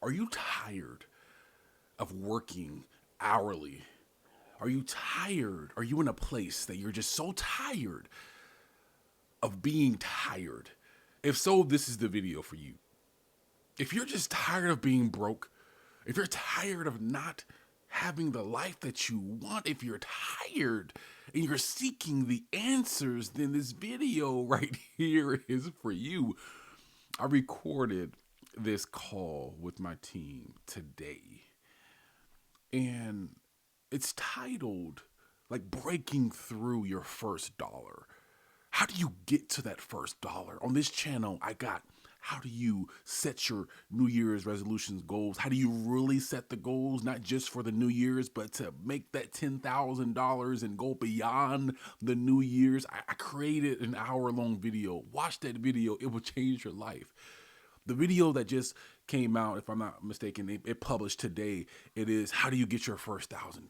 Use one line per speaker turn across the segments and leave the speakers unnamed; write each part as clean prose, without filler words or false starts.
Are you tired of working hourly? Are you tired? Are you in a place that you're just so tired of being tired? If so, this is the video for you. If you're just tired of being broke, if you're tired of not having the life that you want, if you're tired and you're seeking the answers, then this video right here is for you. I recorded this call with my team today, and it's titled like breaking through your first dollar. How do you get to that first dollar? On this channel, I got how do you set your New Year's resolutions goals? How do you really set the goals, not just for the New Year's, but to make that $10,000 and go beyond the New Year's? I created an hour-long video. Watch that video. It will change your life. The video that just came out, if I'm not mistaken, it published today. It is how do you get your first $1,000?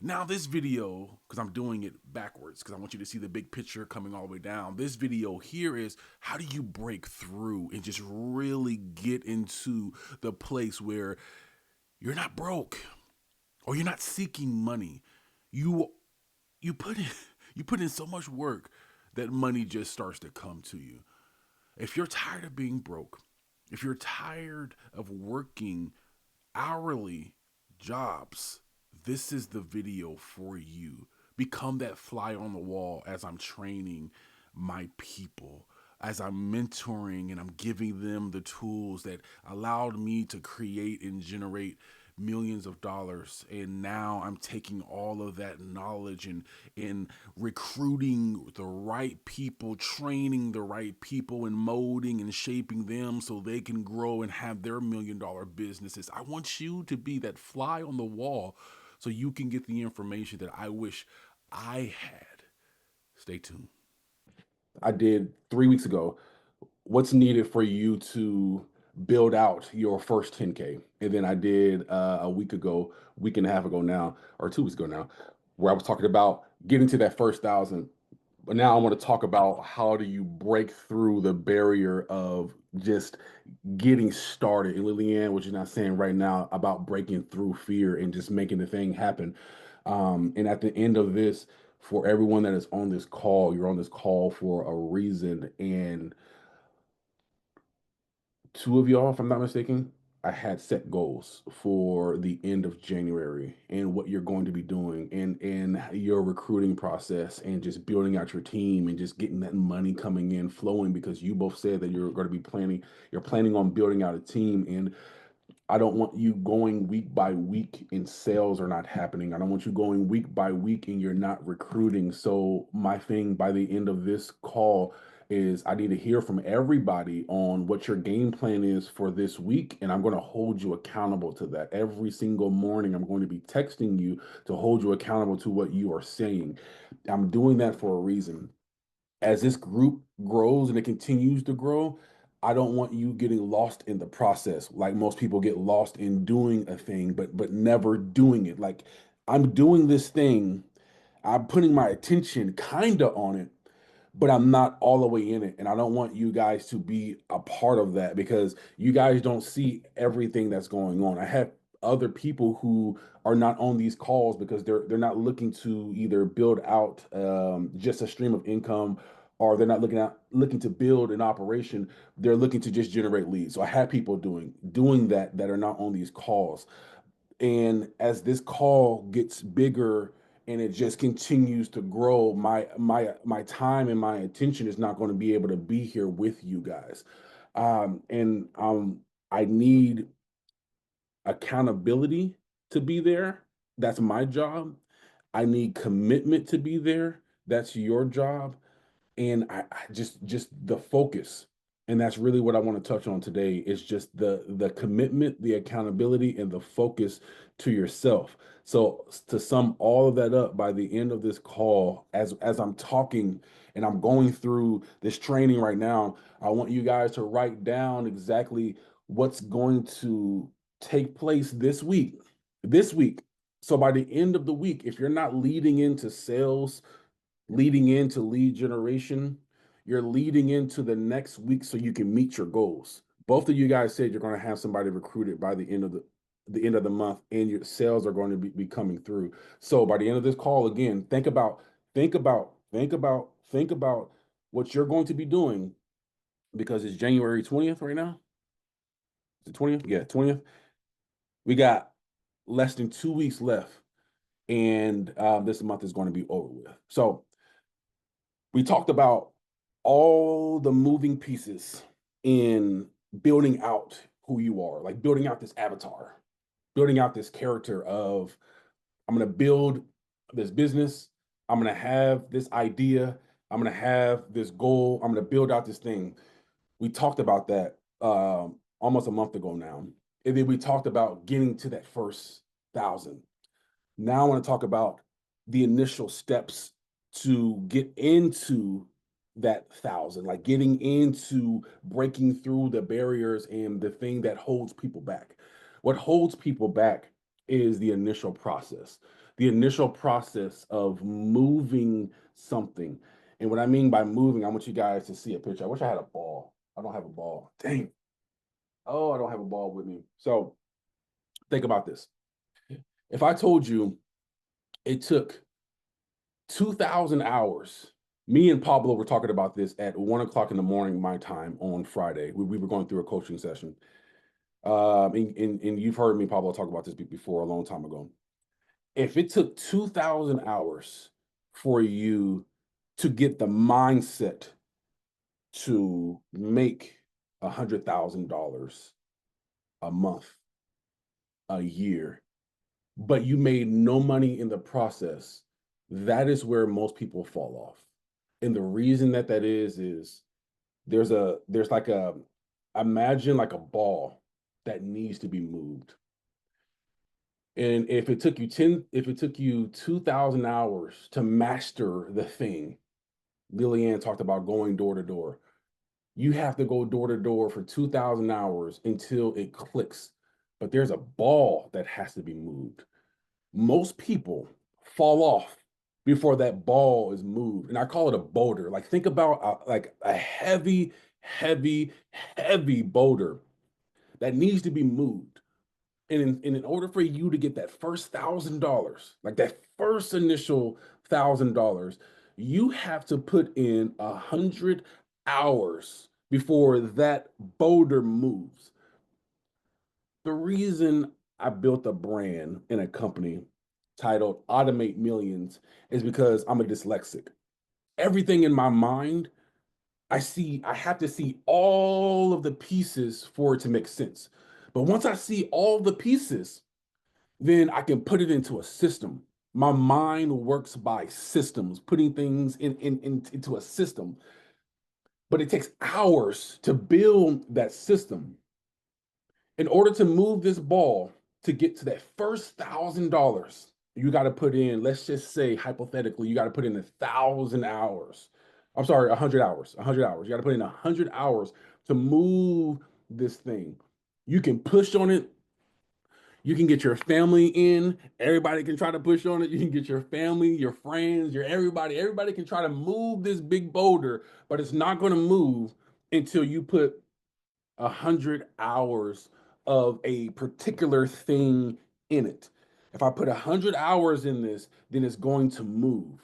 Now this video, because I'm doing it backwards, because I want you to see the big picture coming all the way down. This video here is how do you break through and just really get into the place where you're not broke or you're not seeking money. You you put in you put in so much work that money just starts to come to you. If you're tired of being broke, if you're tired of working hourly jobs, this is the video for you. Become that fly on the wall as I'm training my people, as I'm mentoring and I'm giving them the tools that allowed me to create and generate millions of dollars. And now I'm taking all of that knowledge and recruiting the right people, training the right people, and molding and shaping them so they can grow and have their $1 million businesses. I want you to be that fly on the wall so you can get the information that I wish I had. Stay tuned.
I did 3 weeks ago. What's needed for you to build out your first 10K? And then I did a week ago, week and a half ago now, or 2 weeks ago now, where I was talking about getting to that first thousand. But now I want to talk about how do you break through the barrier of just getting started. And Lillian, what you're not saying right now about breaking through fear and just making the thing happen. And at the end of this, for everyone that is on this call, you're on this call for a reason. And two of y'all, if I'm not mistaken, I had set goals for the end of January and what you're going to be doing and your recruiting process and just building out your team and just getting that money coming in flowing because you both said that you're going to be you're planning on building out a team. And I don't want you going week by week and sales are not happening. I don't want you going week by week and you're not recruiting. So my thing by the end of this call is I need to hear from everybody on what your game plan is for this week. And I'm going to hold you accountable to that. Every single morning, I'm going to be texting you to hold you accountable to what you are saying. I'm doing that for a reason as this group grows and it continues to grow, I don't want you getting lost in the process. Like most people get lost in doing a thing, but never doing it. Like I'm doing this thing, I'm putting my attention kinda on it, but I'm not all the way in it. And I don't want you guys to be a part of that because you guys don't see everything that's going on. I have other people who are not on these calls because they're not looking to either build out just a stream of income or they're not looking to build an operation. They're looking to just generate leads. So I have people doing that are not on these calls. And as this call gets bigger and it just continues to grow, my time and my attention is not going to be able to be here with you guys. And I need accountability to be there. That's my job. I need commitment to be there. That's your job. And I just the focus, and that's really what I want to touch on today is just the commitment, the accountability, and the focus to yourself. So to sum all of that up by the end of this call, as I'm talking and I'm going through this training right now, I want you guys to write down exactly what's going to take place this week. This week. So by the end of the week, if you're not leading into sales, leading into lead generation, you're leading into the next week so you can meet your goals. Both of you guys said you're going to have somebody recruited by the end of the month, and your sales are going to be coming through. So by the end of this call, again, think about what you're going to be doing, because it's January 20th right now. Is it 20th? Yeah, 20th. We got less than 2 weeks left, and this month is going to be over with. So we talked about all the moving pieces in building out who you are, like building out this avatar, building out this character of, I'm going to build this business, I'm going to have this idea, I'm going to have this goal, I'm going to build out this thing. We talked about that almost a month ago now. And then we talked about getting to that first 1,000. Now I want to talk about the initial steps to get into that 1,000, like getting into breaking through the barriers and the thing that holds people back. What holds people back is the initial process of moving something. And what I mean by moving, I want you guys to see a picture. I wish I had a ball. I don't have a ball. Dang. Oh, I don't have a ball with me. So think about this. If I told you it took 2,000 hours. Me and Pablo were talking about this at 1 o'clock in the morning, my time on Friday. We were going through a coaching session. And you've heard me, Pablo, talk about this before a long time ago. If it took 2,000 hours for you to get the mindset to make $100,000 a month, a year, but you made no money in the process, that is where most people fall off. And the reason that is there's like a, imagine like a ball that needs to be moved. And if it took you 2,000 hours to master the thing, Lillian talked about going door to door. You have to go door to door for 2,000 hours until it clicks. But there's a ball that has to be moved. Most people fall off before that ball is moved, and I call it a boulder. Like, think about like a heavy, heavy, heavy boulder that needs to be moved. And in order for you to get that first $1,000, like that first initial $1,000, you have to put in 100 hours before that boulder moves. The reason I built a brand in a company titled Automate Millions is because I'm a dyslexic. Everything in my mind, I have to see all of the pieces for it to make sense. But once I see all the pieces, then I can put it into a system. My mind works by systems, putting things into a system. But it takes hours to build that system. In order to move this ball to get to that first $1,000, you got to put in, let's just say hypothetically, you got to put in 1,000 hours. I'm sorry, 100 hours. 100 hours. You got to put in 100 hours to move this thing. You can push on it. You can get your family in. Everybody can try to push on it. You can get your family, your friends, your everybody. Everybody can try to move this big boulder, but it's not going to move until you put 100 hours of a particular thing in it. If I put 100 hours in this, then it's going to move.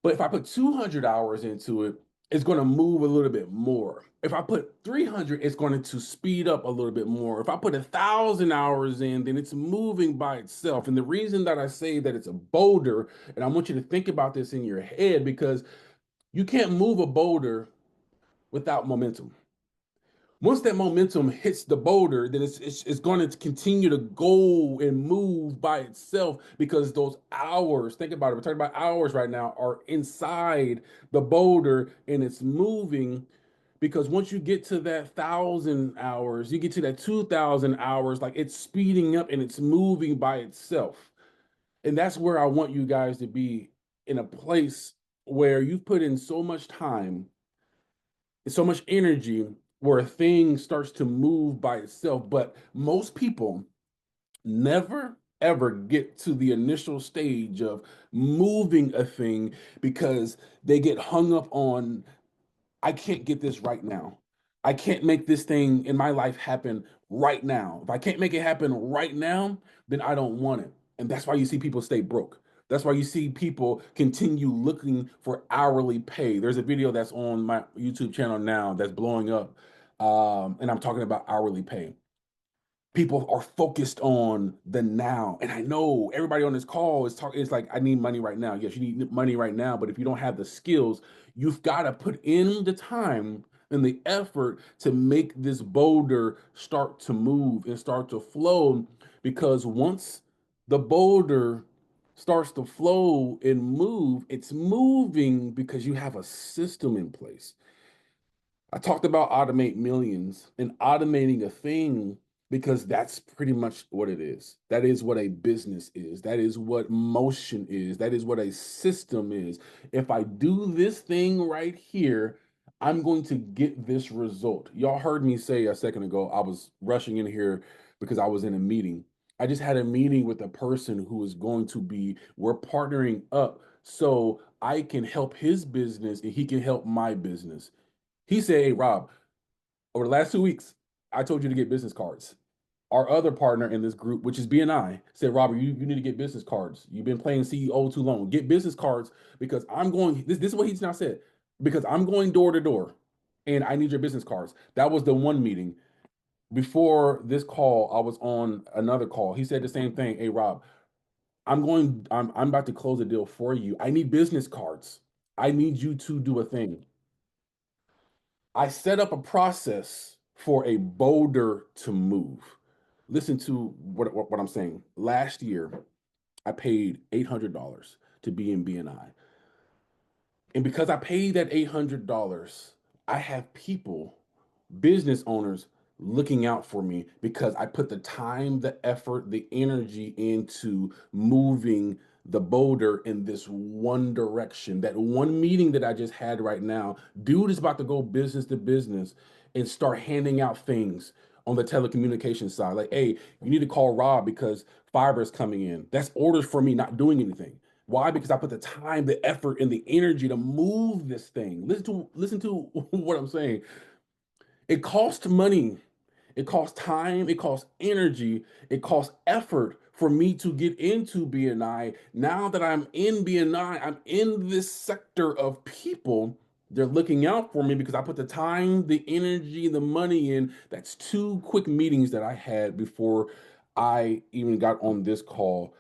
But if I put 200 hours into it, it's going to move a little bit more. If I put 300, it's going to speed up a little bit more. If I put 1,000 hours in, then it's moving by itself. And the reason that I say that it's a boulder, and I want you to think about this in your head, because you can't move a boulder without momentum. Once that momentum hits the boulder, then it's going to continue to go and move by itself, because those hours, think about it, we're talking about hours right now, are inside the boulder and it's moving. Because once you get to that 1,000 hours, you get to that 2,000 hours, like it's speeding up and it's moving by itself. And that's where I want you guys to be, in a place where you've put in so much time, so much energy, where a thing starts to move by itself. But most people never ever get to the initial stage of moving a thing, because they get hung up on, I can't get this right now. I can't make this thing in my life happen right now. If I can't make it happen right now, then I don't want it. And that's why you see people stay broke. That's why you see people continue looking for hourly pay. There's a video that's on my YouTube channel now that's blowing up. And I'm talking about hourly pay. People are focused on the now. And I know everybody on this call is talking, it's like, I need money right now. Yes, you need money right now. But if you don't have the skills, you've got to put in the time and the effort to make this boulder start to move and start to flow. Because once the boulder starts to flow and move, it's moving because you have a system in place. I talked about automate millions and automating a thing because that's pretty much what it is. That is what a business is. That is what motion is. That is what a system is. If I do this thing right here, I'm going to get this result. Y'all heard me say a second ago, I was rushing in here because I was in a meeting. I just had a meeting with a person who is going to be, we're partnering up so I can help his business and he can help my business. He said, "Hey, Rob, over the last 2 weeks, I told you to get business cards." Our other partner in this group, which is BNI, said, "Robert, you need to get business cards. You've been playing CEO too long. Get business cards because I'm going." This is what he's now said, because I'm going door to door, and I need your business cards. That was the one meeting. Before this call, I was on another call. He said the same thing. "Hey, Rob, I'm about to close a deal for you. I need business cards. I need you to do a thing." I set up a process for a boulder to move. Listen to what I'm saying. Last year, I paid $800 to be in BNI. And because I paid that $800, I have people, business owners, looking out for me because I put the time, the effort, the energy into moving the boulder in this one direction. That one meeting that I just had right now, dude is about to go business to business and start handing out things on the telecommunication side. Like, hey, you need to call Rob because fiber is coming in. That's orders for me not doing anything. Why? Because I put the time, the effort, and the energy to move this thing. Listen to what I'm saying. It costs money. It costs time. It costs energy. It costs effort for me to get into BNI. Now that I'm in BNI, I'm in this sector of people. They're looking out for me because I put the time, the energy, the money in. That's two quick meetings that I had before I even got on this call.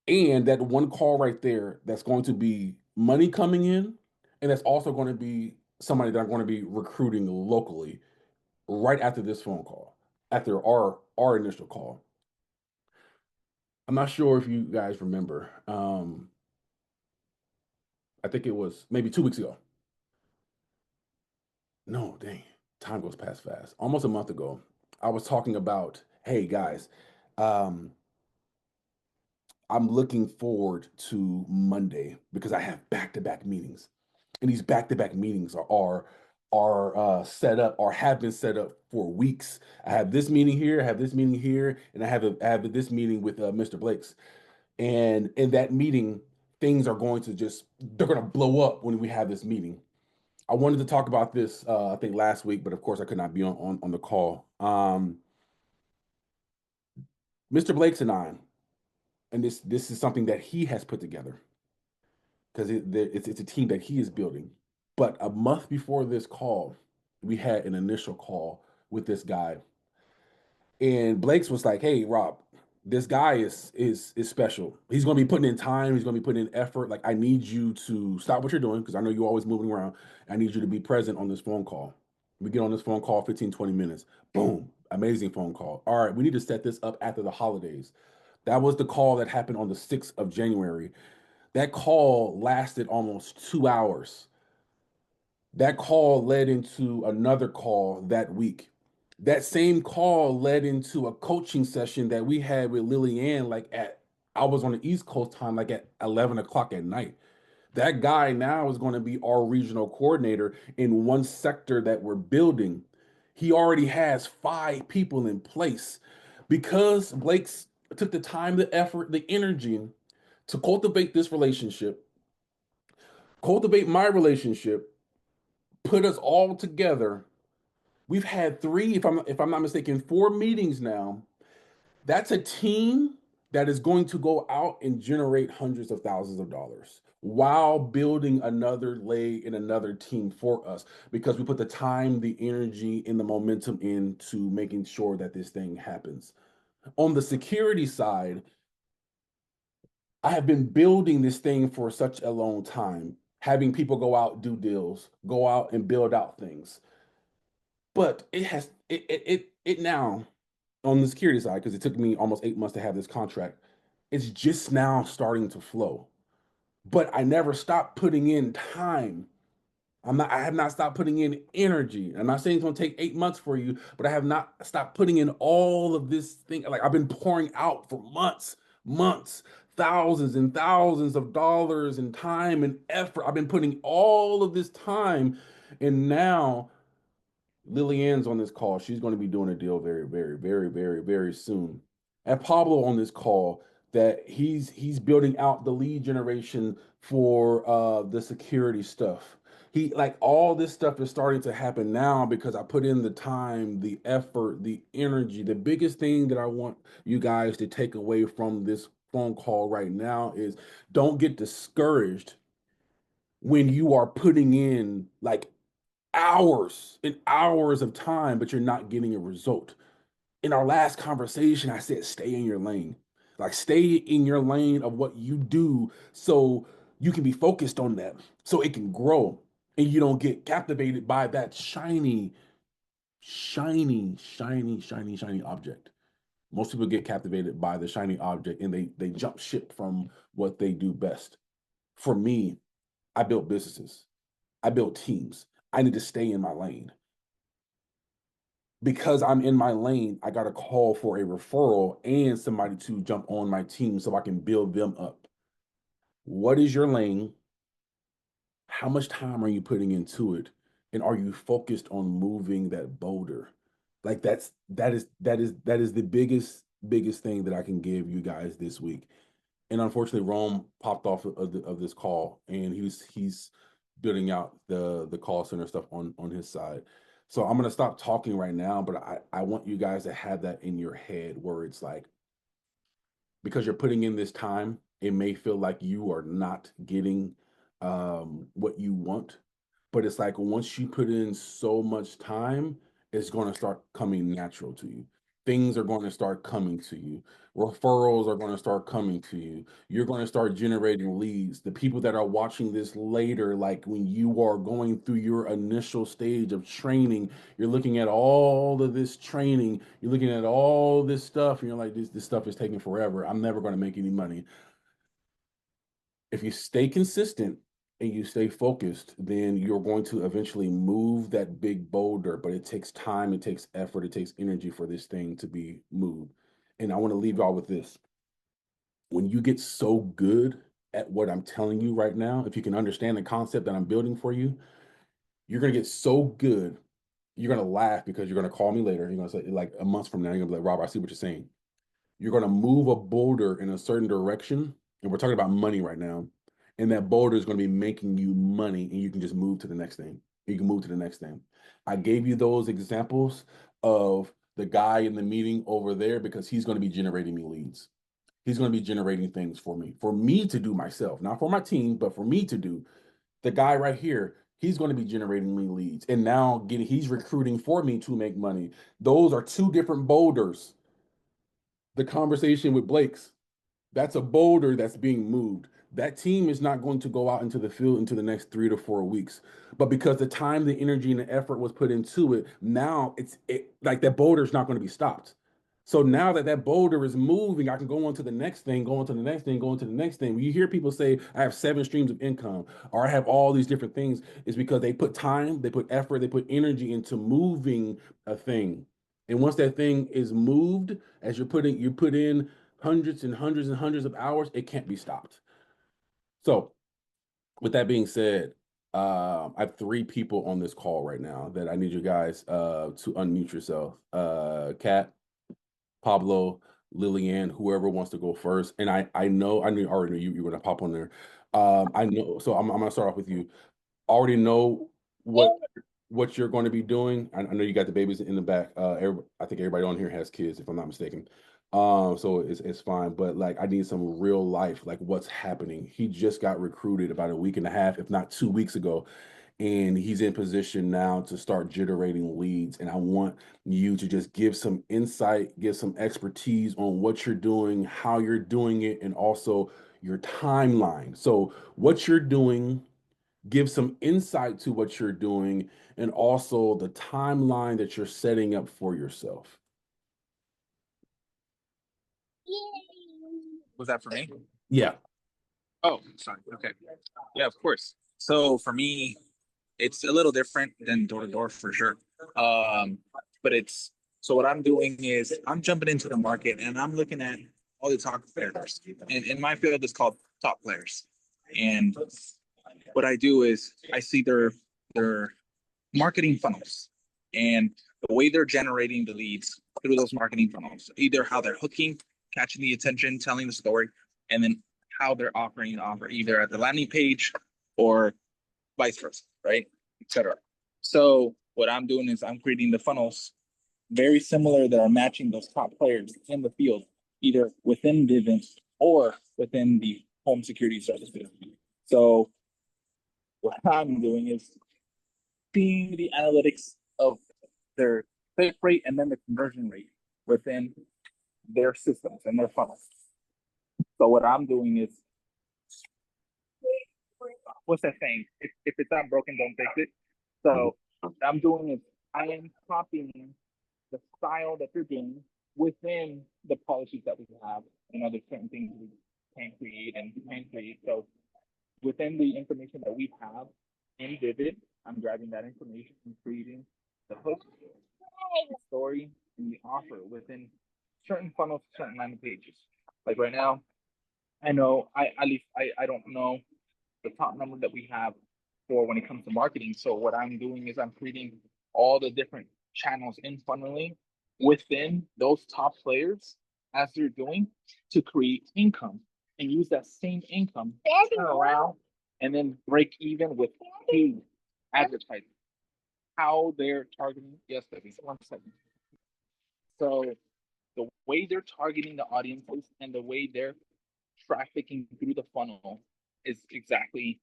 And that one call right there, that's going to be money coming in. And that's also going to be somebody that I'm going to be recruiting locally right after this phone call, after our initial call. I'm not sure if you guys remember. I think it was maybe 2 weeks ago. No, dang, time goes past fast. Almost a month ago, I was talking about, hey guys, um, I'm looking forward to Monday because I have back-to-back meetings, and these back-to-back meetings are set up or have been set up for weeks. I have this meeting here, I have this meeting here, and I have this meeting with Mr. Blake's. And in that meeting, things are going to just they're going to blow up when we have this meeting. I wanted to talk about this I think last week, but of course I could not be on the call. Mr. Blake's and I, and this is something that he has put together because it's a team that he is building. But a month before this call, we had an initial call with this guy, and Blake's was like, "Hey, Rob, this guy is special. He's going to be putting in time. He's going to be putting in effort. Like, I need you to stop what you're doing because I know you're always moving around. I need you to be present on this phone call." We get on this phone call 15, 20 minutes. Boom, amazing phone call. All right, we need to set this up after the holidays. That was the call that happened on the 6th of January. That call lasted almost 2 hours. That call led into another call that week. That same call led into a coaching session that we had with Lillian, like I was on the East Coast time, like at 11 o'clock at night. That guy now is going to be our regional coordinator in one sector that we're building. He already has 5 people in place because Blake's took the time, the effort, the energy to cultivate this relationship, cultivate my relationship, put us all together We've had three, if I'm not mistaken, four meetings now. That's a team that is going to go out and generate hundreds of thousands of dollars while building another leg in another team for us because we put the time, the energy, and the momentum into making sure that this thing happens. On the security side, I have been building this thing for such a long time, having people go out, do deals, go out and build out things. But it now on the security side, because it took me almost 8 months to have this contract, it's just now starting to flow. But I never stopped putting in time. I have not stopped putting in energy. I'm not saying it's gonna take 8 months for you, but I have not stopped putting in all of this thing. Like I've been pouring out for months, thousands and thousands of dollars and time and effort. I've been putting all of this time, and now Lillian's on this call. She's going to be doing a deal very, very, very, very, very soon. And Pablo on this call that he's building out the lead generation for the security stuff. He like all this stuff is starting to happen now because I put in the time, the effort, the energy. The biggest thing that I want you guys to take away from this phone call right now is don't get discouraged when you are putting in like hours and hours of time, but you're not getting a result. In our last conversation, I said, stay in your lane. Like, stay in your lane of what you do so you can be focused on that, so it can grow and you don't get captivated by that shiny object. Most people get captivated by the shiny object and they jump ship from what they do best. For me, I built businesses, I built teams. I need to stay in my lane. Because I'm in my lane, I got to call for a referral and somebody to jump on my team so I can build them up. What is your lane? How much time are you putting into it? And are you focused on moving that boulder? Like that is the biggest thing that I can give you guys this week. And unfortunately, Rome popped off of this call, and he's building out the call center stuff on his side. So I'm gonna stop talking right now, but I want you guys to have that in your head where it's like because you're putting in this time, it may feel like you are not getting what you want, but it's like once you put in so much time, it's going to start coming natural to you. Things are going to start coming to you. Referrals are going to start coming to you. You're going to start generating leads. The people that are watching this later, like when you are going through your initial stage of training, you're looking at all of this training, you're looking at all this stuff, and you're like, this stuff is taking forever. I'm never going to make any money. If you stay consistent and you stay focused, then you're going to eventually move that big boulder. But it takes time, it takes effort, it takes energy for this thing to be moved. And I want to leave y'all with this. When you get so good at what I'm telling you right now, if you can understand the concept that I'm building for you, you're going to get so good. You're going to laugh because you're going to call me later. You're going to say, like a month from now, you're going to be like, Rob, I see what you're saying. You're going to move a boulder in a certain direction. And we're talking about money right now. And that boulder is going to be making you money, and you can just move to the next thing. You can move to the next thing. I gave you those examples of the guy in the meeting over there because he's going to be generating me leads. He's going to be generating things for me to do myself, not for my team, but for me to do. The guy right here, he's going to be generating me leads. And now he's recruiting for me to make money. Those are two different boulders. The conversation with Blake's, that's a boulder that's being moved. That team is not going to go out into the field into the next 3 to 4 weeks. But because the time, the energy, and the effort was put into it, now like that boulder is not going to be stopped. So now that that boulder is moving, I can go on to the next thing, go on to the next thing, go on to the next thing. When you hear people say, I have 7 streams of income, or I have all these different things, it's because they put time, they put effort, they put energy into moving a thing. And once that thing is moved, as you put in hundreds and hundreds and hundreds of hours, it can't be stopped. So, with that being said, I have 3 people on this call right now that I need you guys to unmute yourself. Kat, Pablo, Lillian, whoever wants to go first. And I knew already knew you were gonna pop on there. I know, so I'm gonna start off with you. Already know what what you're going to be doing. I know you got the babies in the back. I think everybody on here has kids, if I'm not mistaken. So it's fine. But like, I need some real life, like what's happening. He just got recruited about a week and a half, if not 2 weeks ago, and he's in position now to start generating leads. And I want you to just give some insight, give some expertise on what you're doing, how you're doing it, and also your timeline. So what you're doing, give some insight to what you're doing, and also the timeline that you're setting up for yourself.
Was that for me?
Yeah.
Oh, sorry. Okay. Yeah, of course. So for me, it's a little different than door to door for sure. Um, but it's so what I'm doing is I'm jumping into the market and I'm looking at all the top players. And in my field, it's called top players. And what I do is I see their marketing funnels and the way they're generating the leads through those marketing funnels, either how they're hooking, catching the attention, telling the story, and then how they're offering the offer either at the landing page or vice versa, right? Etc. So what I'm doing is I'm creating the funnels very similar that are matching those top players in the field, either within Vivint or within the home security services. So what I'm doing is seeing the analytics of their click rate and then the conversion rate within their systems and their funnels. So what I'm doing is, what's that saying? If it's not broken, don't fix it. So what I'm doing is I am copying the style that they're doing within the policies that we have and other certain things we can create and can create. So within the information that we have in Vivid, I'm grabbing that information and creating the hook, the story, and the offer within certain funnels, certain landing pages. Like right now, I know I at least I don't know the top number that we have for when it comes to marketing. So what I'm doing is I'm creating all the different channels in funneling within those top players as they're doing to create income and use that same income, turn around and then break even with paid advertising. How they're targeting, yes, baby, 1 second. So the way they're targeting the audiences and the way they're trafficking through the funnel is exactly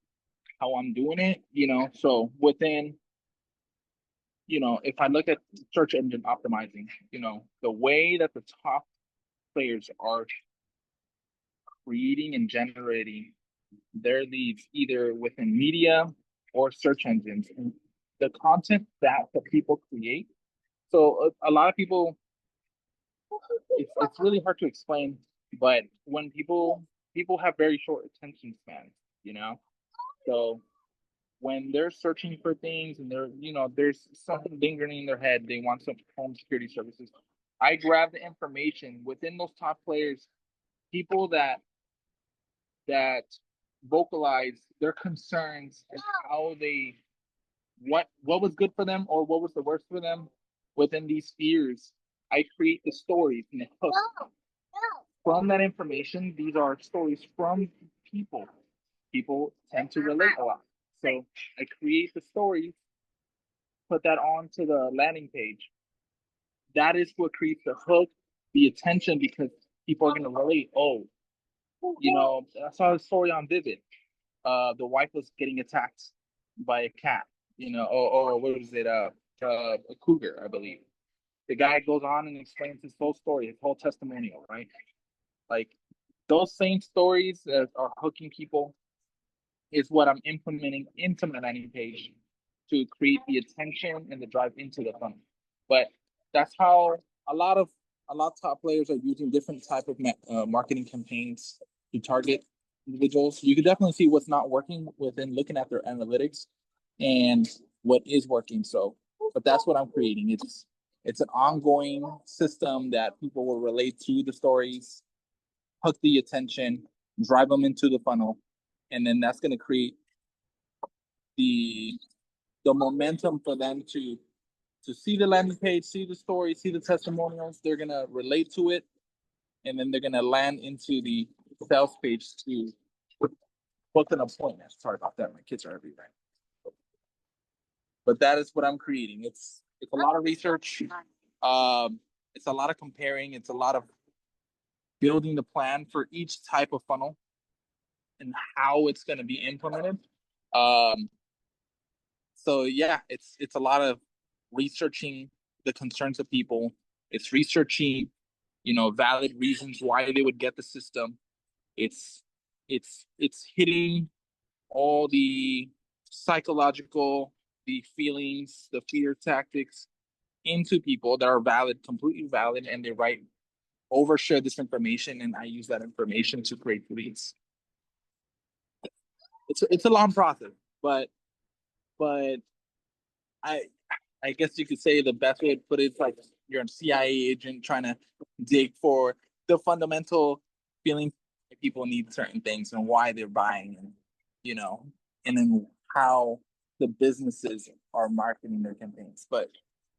how I'm doing it, you know. So within, you know, if I look at search engine optimizing, you know, the way that the top players are creating and generating their leads either within media or search engines, and the content that the people create. So a lot of people, it's really hard to explain, but when people have very short attention spans, you know. So when they're searching for things and they're, you know, there's something lingering in their head, they want some home security services. I grab the information within those top players, people that vocalize their concerns and how they what was good for them or what was the worst for them within these spheres. I create the stories and the hook from that information. These are stories from people. People tend to relate a lot. So I create the stories, put that onto the landing page. That is what creates the hook, the attention, because people are going to relate. Oh, you know, I saw a story on Vivid. The wife was getting attacked by a cat, you know, or what was it? A cougar, I believe. The guy goes on and explains his whole story, his whole testimonial, right? Like those same stories that are hooking people is what I'm implementing into my landing page to create the attention and the drive into the funnel. But that's how a lot of top players are using different type of marketing campaigns to target individuals. You can definitely see what's not working within looking at their analytics and what is working. So, but that's what I'm creating. It's an ongoing system that people will relate to the stories, hook the attention, drive them into the funnel, and then that's going to create the momentum for them to see the landing page, see the story, see the testimonials. They're gonna relate to it, and then they're gonna land into the sales page to book an appointment. Sorry about that. My kids are everywhere. but that is what I'm creating. It's a lot of research. It's a lot of comparing. It's a lot of building the plan for each type of funnel and how it's going to be implemented. Um, so yeah, it's a lot of researching the concerns of people. It's researching, valid reasons why they would get the system. It's it's hitting all the psychological, the feelings, the fear tactics into people that are valid, completely valid, and they overshare this information, and I use that information to create leads. It's a long process, but I I guess you could say the best way to put it is like you're a CIA agent trying to dig for the fundamental feeling that people need certain things and why they're buying, and and then how the businesses are marketing their campaigns. But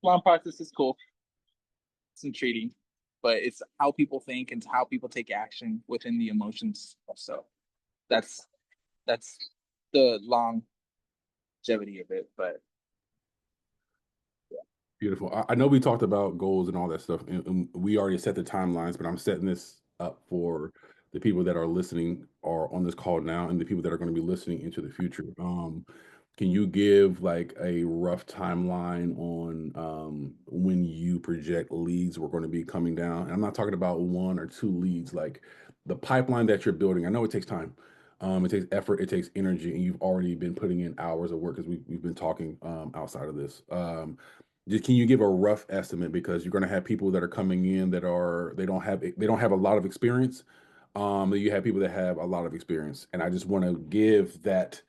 long process is cool. It's intriguing, but it's how people think and how people take action within the emotions. So that's that's the longevity of it. But
Beautiful. I know we talked about goals and all that stuff, and we already set the timelines, but I'm setting this up for the people that are listening or on this call now and the people that are going to be listening into the future. Can you give like a rough timeline on when you project leads were going to be coming down? And I'm not talking about 1 or 2 leads, like the pipeline that you're building. I know it takes time. It takes effort, it takes energy, and you've already been putting in hours of work as we've been talking outside of this. Can you give a rough estimate, because you're going to have people that are coming in that they don't have a lot of experience. You have people that have a lot of experience, and I just want to give that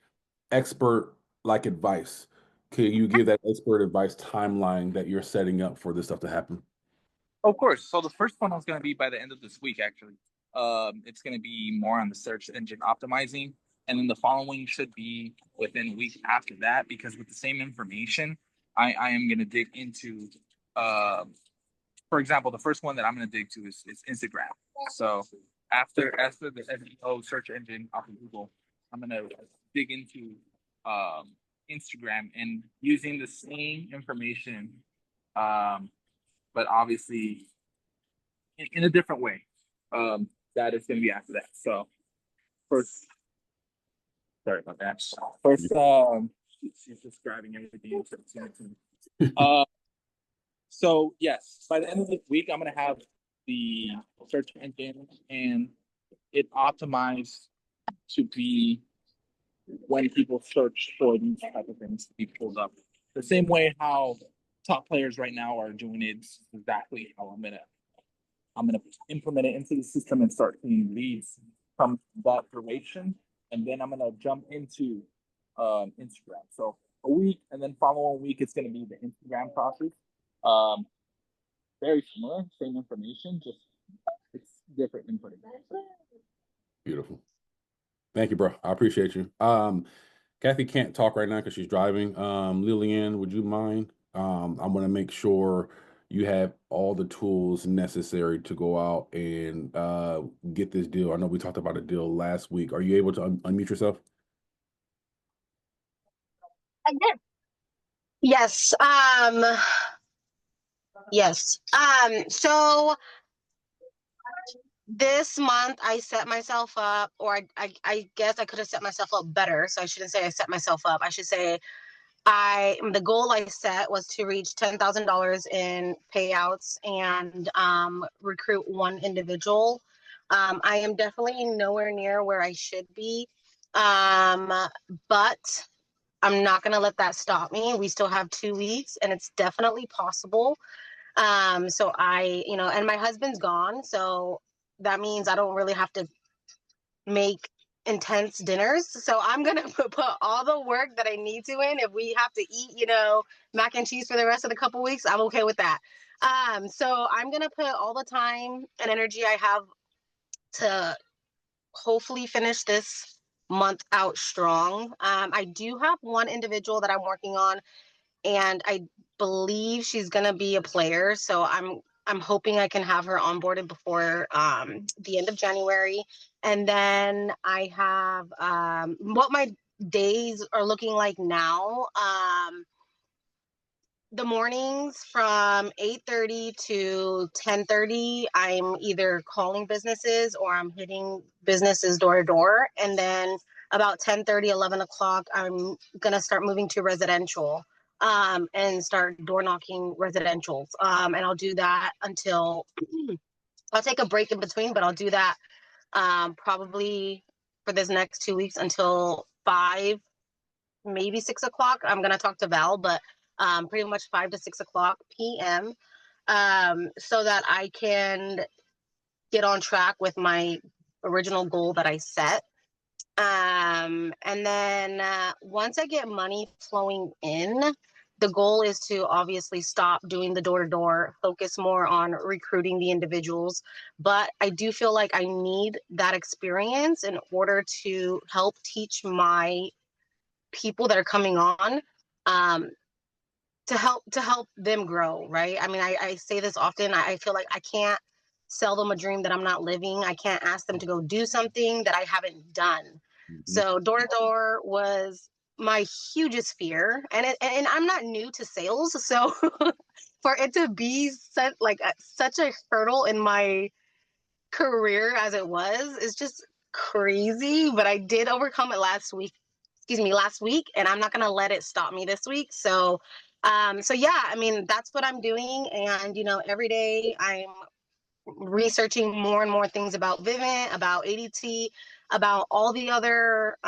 expert like advice. Can you give that expert advice timeline that you're setting up for this stuff to happen?
of course, so the first funnel is going to be by the end of this week. Actually, it's going to be more on the search engine optimizing, and then the following should be within a week after that. Because with the same information, I am going to dig into for example, the first one that I'm going to dig to is Instagram. So after the SEO search engine off of Google, I'm going to dig into Instagram and using the same information, but obviously in a different way. That is going to be after that. So first, sorry about that. First, she's just grabbing everything. Uh, So yes, by the end of this week, I'm gonna have the search engine and it optimized to be when people search for these type of things to be pulled up. The same way how top players right now are doing it, is exactly how I'm gonna implement it into the system and start seeing leads from that duration, and then I'm gonna jump into Instagram. So a week, and then following week, it's gonna be the Instagram process. Um, Very similar, same information, just it's different inputting.
Beautiful. Thank you, bro. I appreciate you. Kathy can't talk right now because she's driving. Lillian, would you mind? I'm gonna make sure you have all the tools necessary to go out and get this deal. I know we talked about a deal last week. Are you able to unmute yourself?
I did. Yes. Yes. So this month I set myself up, or I guess I could have set myself up better. So I shouldn't say I set myself up. I should say the goal I set was to reach $10,000 in payouts and recruit one individual. I am definitely nowhere near where I should be. But I'm not going to let that stop me. We still have 2 weeks and it's definitely possible. So and my husband's gone. So that means I don't really have to make intense dinners. So I'm going to put all the work that I need to in. If we have to eat, mac and cheese for the rest of the couple weeks, I'm okay with that. So I'm going to put all the time and energy I have to hopefully finish this month out strong. I do have one individual that I'm working on, and I believe she's gonna be a player. So I'm hoping I can have her onboarded before the end of January. And then I have what my days are looking like now. the mornings from 8:30 to 10:30, I'm either calling businesses or I'm hitting businesses door to door. And then about 10:30, 11 o'clock, I'm going to start moving to residential, and start door knocking residentials. And I'll do that until I'll take a break in between, but I'll do that probably for this next 2 weeks until 5, maybe 6 o'clock. I'm going to talk to Val, but pretty much 5 to 6 o'clock p.m. So that I can get on track with my original goal that I set. And then once I get money flowing in, the goal is to obviously stop doing the door to door, focus more on recruiting the individuals. But I do feel like I need that experience in order to help teach my people that are coming on, um, to help them grow, right? I mean, I say this often. I feel like I can't sell them a dream that I'm not living. I can't ask them to go do something that I haven't done.
Mm-hmm.
So door to door was my hugest fear, and I'm not new to sales, so for it to be such a hurdle in my career as it was is just crazy. But I did overcome it last week, and I'm not going to let it stop me this week. So yeah, I mean, that's what I'm doing. And, every day I'm researching more and more things about Vivint, about ADT, about all the other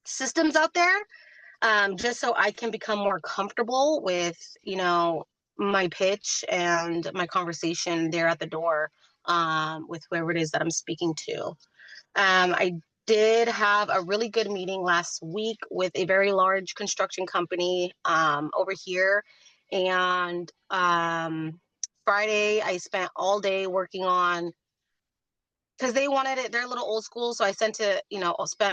systems out there, just so I can become more comfortable with, my pitch and my conversation there at the door, with whoever it is that I'm speaking to. I did have a really good meeting last week with a very large construction company over here. And Friday, I spent all day working on, because they wanted it, they're a little old school. So I spent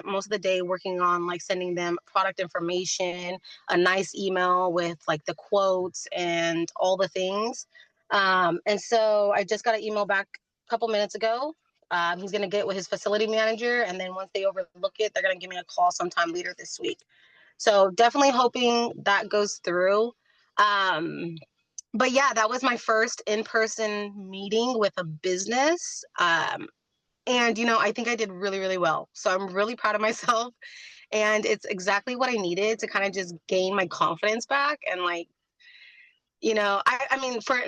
most of the day working on like sending them product information, a nice email with like the quotes and all the things. And so I just got an email back a couple minutes ago. He's going to get with his facility manager. And then once they overlook it, they're going to give me a call sometime later this week. So definitely hoping that goes through. But yeah, that was my first in-person meeting with a business. And, I think I did really, really well. So I'm really proud of myself. And it's exactly what I needed to kind of just gain my confidence back. And like, I mean, for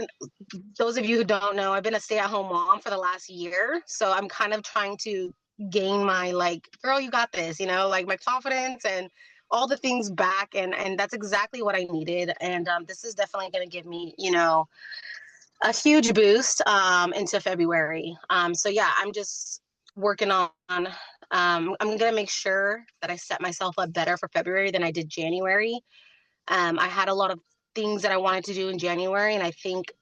those of you who don't know, I've been a stay-at-home mom for the last year. So I'm kind of trying to gain my like, girl, you got this, like my confidence and all the things back. And that's exactly what I needed. And this is definitely going to give me, a huge boost into February. So yeah, I'm just working on. I'm gonna make sure that I set myself up better for February than I did January. I had a lot of things that I wanted to do in January, and I think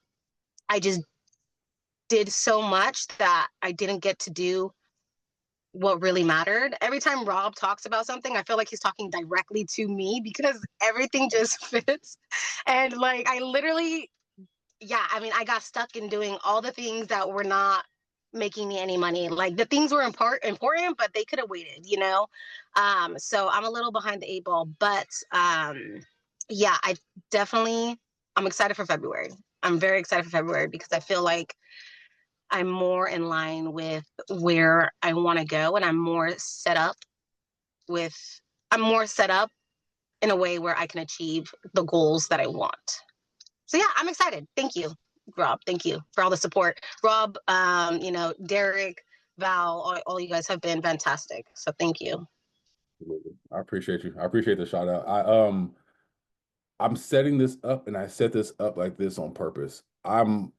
I just did so much that I didn't get to do what really mattered. Every time Rob talks about something, I feel like he's talking directly to me because everything just fits. And like I literally, yeah, I mean, I got stuck in doing all the things that were not making me any money. Like the things were important, but they could have waited. So I'm a little behind the eight ball, but yeah, I'm excited for February. I'm very excited for February because I feel like I'm more in line with where I want to go, and with, I'm more set up in a way where I can achieve the goals that I want. So yeah, I'm excited. Thank you, Rob. Thank you for all the support. Rob, Derek, Val, all you guys have been fantastic. So thank you.
I appreciate you. I appreciate the shout out. I'm setting this up, and I set this up like this on purpose. I'm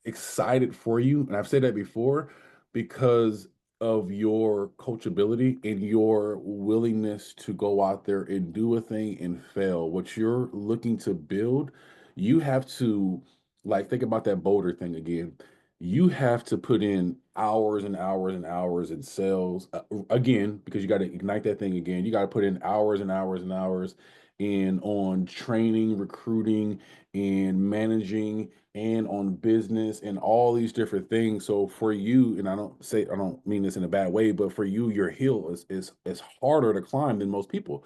excited for you, and I've said that before because of your coachability and your willingness to go out there and do a thing and fail. What you're looking to build, you have to like think about that boulder thing again. You have to put in hours and hours and hours in sales again because you got to ignite that thing again. You got to put in hours and hours and hours and on training, recruiting, and managing, and on business and all these different things. So for you, and I don't mean this in a bad way, but for you, your hill is harder to climb than most people.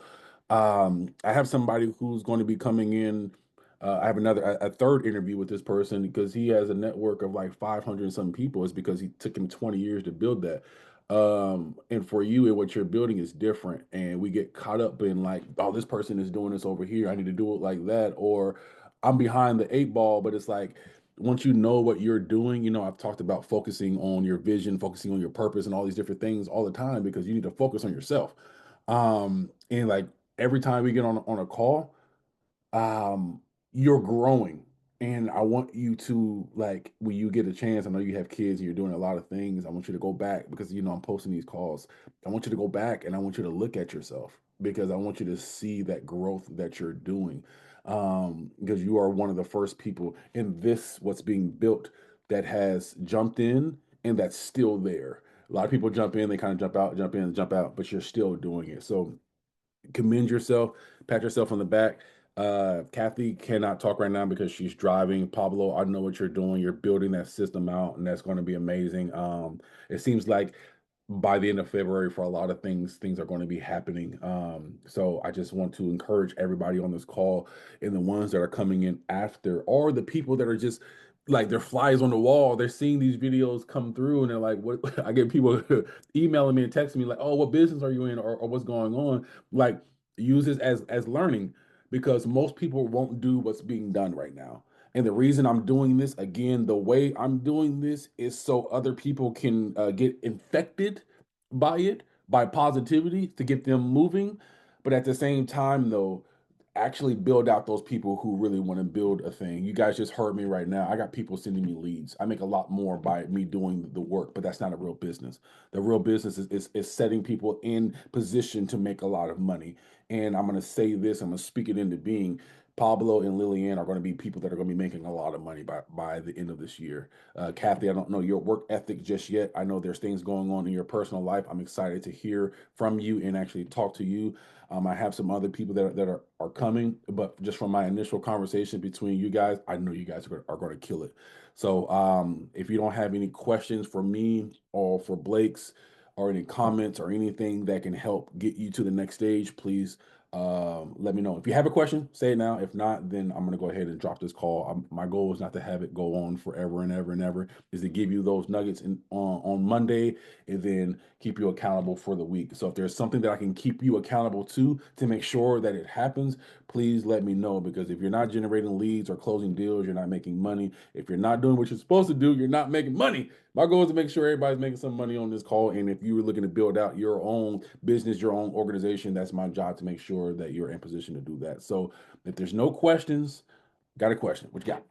I have somebody who's going to be coming in. I have a third interview with this person because he has a network of like 500 and some people. It's because he took him 20 years to build that. And for you and what you're building is different. And we get caught up in like, oh, this person is doing this over here. I need to do it like that. Or I'm behind the eight ball. But it's like, once you know what you're doing, I've talked about focusing on your vision, focusing on your purpose, and all these different things all the time because you need to focus on yourself. And like every time we get on a call, um, you're growing. And I want you to like when you get a chance, I know you have kids and you're doing a lot of things. I want you to go back because I'm posting these calls. I want you to go back and I want you to look at yourself because I want you to see that growth that you're doing. Because you are one of the first people in this what's being built that has jumped in and that's still there. A lot of people jump in, they kind of jump out, jump in, jump out, but you're still doing it. So commend yourself, pat yourself on the back. Kathy cannot talk right now because she's driving. Pablo, I know what you're doing. You're building that system out, and that's going to be amazing. It seems like by the end of February, for a lot of things, things are going to be happening. So I just want to encourage everybody on this call and the ones that are coming in after, or the people that are just like they're flies on the wall. They're seeing these videos come through, and they're like, "What?" I get people emailing me and texting me like, "Oh, what business are you in, or what's going on?" Like, use this as learning because most people won't do what's being done right now. And the reason I'm doing this again, the way I'm doing this is so other people can get infected by it, by positivity to get them moving. But at the same time, though, actually build out those people who really want to build a thing. You guys just heard me right now. I got people sending me leads. I make a lot more by me doing the work, but that's not a real business. The real business is setting people in position to make a lot of money. And I'm going to say this, I'm going to speak it into being. Pablo and Lillian are going to be people that are going to be making a lot of money by the end of this year. Kathy, I don't know your work ethic just yet. I know there's things going on in your personal life. I'm excited to hear from you and actually talk to you. I have some other people that are coming, but just from my initial conversation between you guys, I know you guys are going to kill it. So if you don't have any questions for me or for Blake's or any comments or anything that can help get you to the next stage, please let me know. If you have a question, say it now. If not, then I'm going to go ahead and drop this call. My goal is not to have it go on forever and ever and ever, is to give you those nuggets on Monday and then keep you accountable for the week. So if there's something that I can keep you accountable to make sure that it happens, please let me know because if you're not generating leads or closing deals, you're not making money. If you're not doing what you're supposed to do, you're not making money. My goal is to make sure everybody's making some money on this call. And if you're looking to build out your own business, your own organization, that's my job to make sure that you're in position to do that. So if there's no questions, got a question? What you got?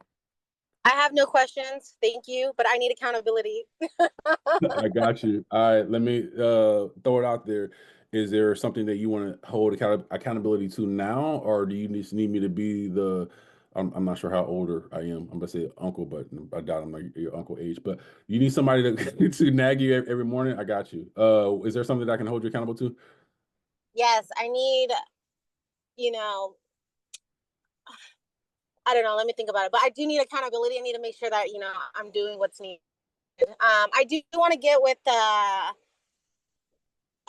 I have no questions. Thank you, but I need accountability.
I got you. All right, let me throw it out there. Is there something that you want to hold accountability to now, or do you just need me to be the? I'm not sure how older I am. I'm gonna say uncle, but I doubt I'm like your uncle age. But you need somebody to to nag you every morning. I got you. Is there something that I can hold you accountable to?
Yes, I need, you know, I don't know, let me think about it. But I do need accountability. I need to make sure that, I'm doing what's needed. I do want to get with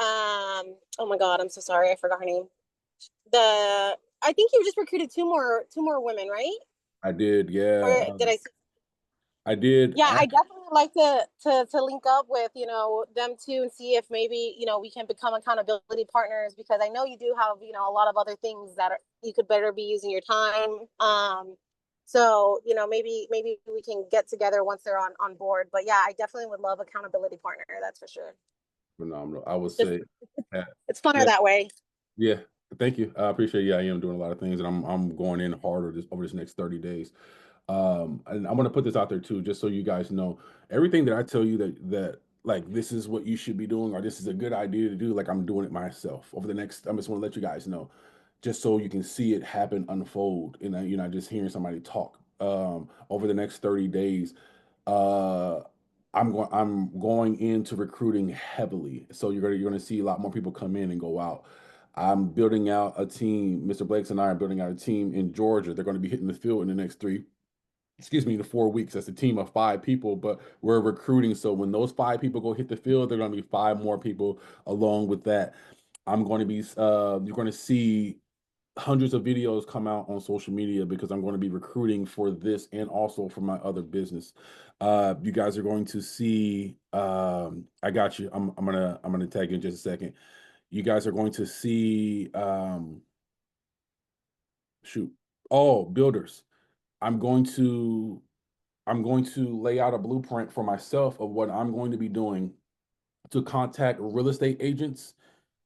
oh my God, I'm so sorry. I forgot her name. I think you just recruited two more women, right?
I did. Yeah,
Or did I
I did.
Yeah, I definitely like to link up with them too and see if maybe we can become accountability partners because I know you do have a lot of other things that you could better be using your time. So maybe we can get together once they're on board. But yeah, I definitely would love accountability partner. That's for sure.
Phenomenal. I would
Just
say.
it's funner
Yeah.
that way.
Yeah, thank you. I appreciate you. I am doing a lot of things, and I'm going in harder over this next 30 days. And I'm gonna put this out there too, just so you guys know, everything that I tell you that like this is what you should be doing, or this is a good idea to do. Like I'm doing it myself over the next. I just want to let you guys know, just so you can see it happen unfold, and you're not just hearing somebody talk. Over the next 30 days, uh, I'm going into recruiting heavily. So you're gonna see a lot more people come in and go out. I'm building out a team. Mr. Blakes and I are building out a team in Georgia. They're going to be hitting the field in the next the 4 weeks. That's a team of 5 people, but we're recruiting. So when those 5 people go hit the field, there are going to be 5 more people along with that. I'm going to be you're going to see hundreds of videos come out on social media because I'm going to be recruiting for this and also for my other business. You guys are going to see I got you. I'm gonna tag you in just a second. You guys are going to see shoot. Oh, builders. I'm going to I'm going to lay out a blueprint for myself of what I'm going to be doing to contact real estate agents,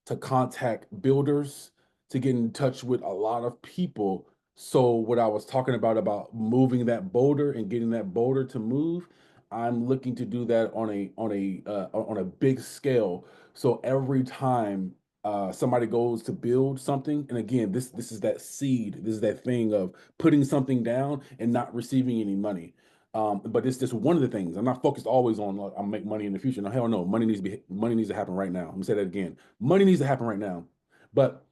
to contact builders, to get in touch with a lot of people. So what I was talking about moving that boulder and getting that boulder to move, I'm looking to do that on a big scale. So every time somebody goes to build something, and again, this is that seed, this is that thing of putting something down and not receiving any money. But it's just one of the things. I'm not focused always on like, I'll make money in the future. No, hell no. Money needs to happen right now. Let me say that again. Money needs to happen right now. But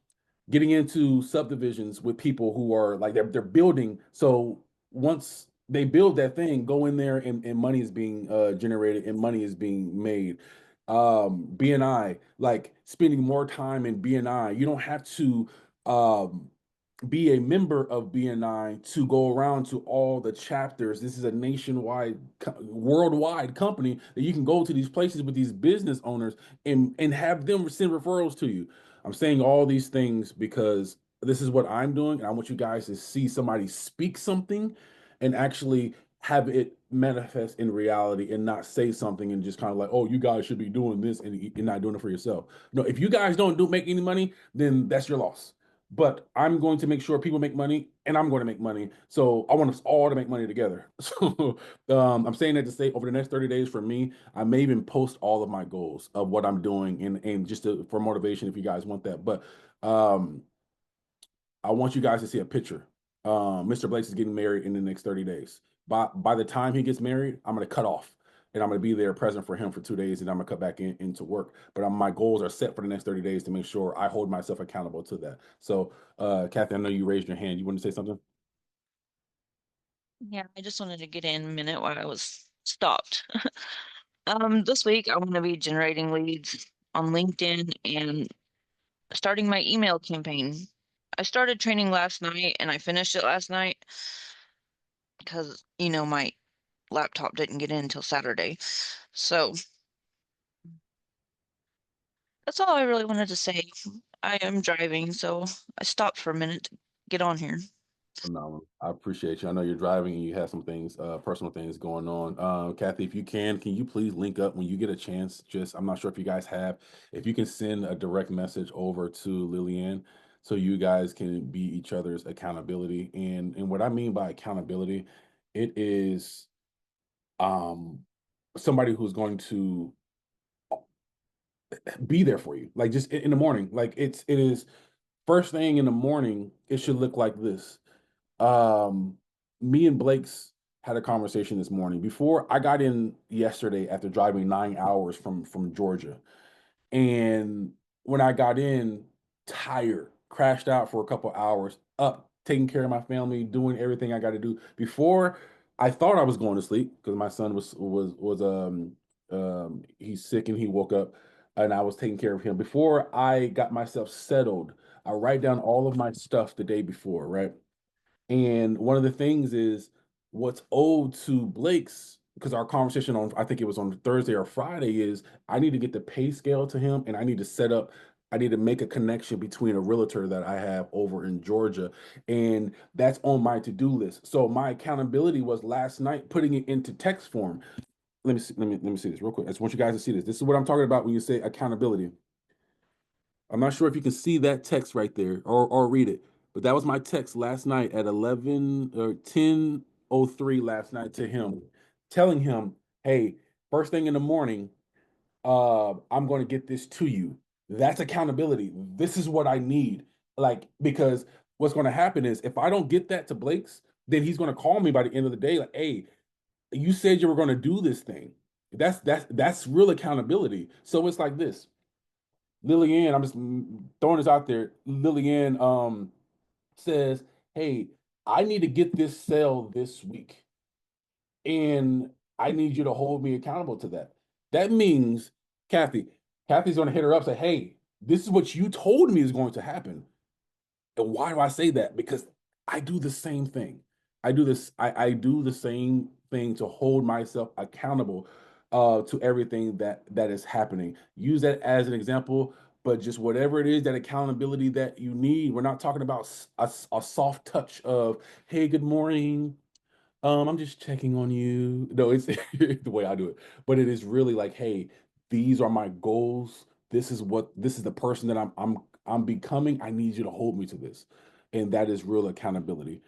getting into subdivisions with people who are like they're building. So once they build that thing, go in there and money is being generated and money is being made. BNI, like spending more time in BNI. You don't have to um be a member of BNI to go around to all the chapters. This is a nationwide, worldwide company that you can go to these places with these business owners and have them send referrals to you. I'm saying all these things because this is what I'm doing, and I want you guys to see somebody speak something and actually have it manifest in reality and not say something and just kind of like, oh, you guys should be doing this and you're not doing it for yourself. No, if you guys don't do make any money, then that's your loss. But I'm going to make sure people make money and I'm going to make money. So I want us all to make money together. So I'm saying that to say over the next 30 days for me, I may even post all of my goals of what I'm doing and just for motivation if you guys want that. But um, I want you guys to see a picture. Mr. Blakes is getting married in the next 30 days. By the time he gets married, I'm going to cut off and I'm going to be there present for him for 2 days and I'm going to cut back into work. But my goals are set for the next 30 days to make sure I hold myself accountable to that. So, Kathy, I know you raised your hand. You want to say something?
Yeah, I just wanted to get in a minute while I was stopped. This week I want to be generating leads on LinkedIn and starting my email campaign. I started training last night and I finished it last night because, my laptop didn't get in until Saturday. So that's all I really wanted to say. I am driving, so I stopped for a minute to get on here.
Phenomenal. I appreciate you. I know you're driving and you have some things, personal things going on. Kathy, if you can you please link up when you get a chance? Just, I'm not sure if you guys have, if you can send a direct message over to Lillian so you guys can be each other's accountability. And what I mean by accountability, it is um somebody who's going to be there for you. Like just in the morning. Like it is first thing in the morning, it should look like this. Um, Me and Blake's had a conversation this morning before I got in yesterday after driving 9 hours from Georgia. And when I got in, tired, crashed out for a couple hours, up, taking care of my family, doing everything I got to do. Before I thought I was going to sleep because my son was he's sick and he woke up and I was taking care of him. Before I got myself settled, I write down all of my stuff the day before, right? And one of the things is what's owed to Blake's, because our conversation on, I think it was on Thursday or Friday, is I need to get the pay scale to him and I need to make a connection between a realtor that I have over in Georgia. And that's on my to-do list. So my accountability was last night putting it into text form. Let me see this real quick. I just want you guys to see this. This is what I'm talking about when you say accountability. I'm not sure if you can see that text right there or read it, but that was my text last night at 11 or 10:03 last night to him, telling him, "Hey, first thing in the morning, I'm going to get this to you." That's accountability. This is what I need. Like, because what's going to happen is if I don't get that to Blake's, then he's going to call me by the end of the day, like, "Hey, you said you were going to do this thing." That's real accountability. So it's like this. Lillian, I'm just throwing this out there. Lillian says, "Hey, I need to get this sale this week, and I need you to hold me accountable to that." That means Kathy's going to hit her up, say, "Hey, this is what you told me is going to happen. And why do I say that? Because I do the same thing. I do the same thing to hold myself accountable to everything that is happening. Use that as an example, but just whatever it is, that accountability that you need. We're not talking about a soft touch of, hey, good morning. I'm just checking on you. No, it's the way I do it. But it is really like, hey, these are my goals. This is the person that I'm becoming. I need you to hold me to this. And that is real accountability.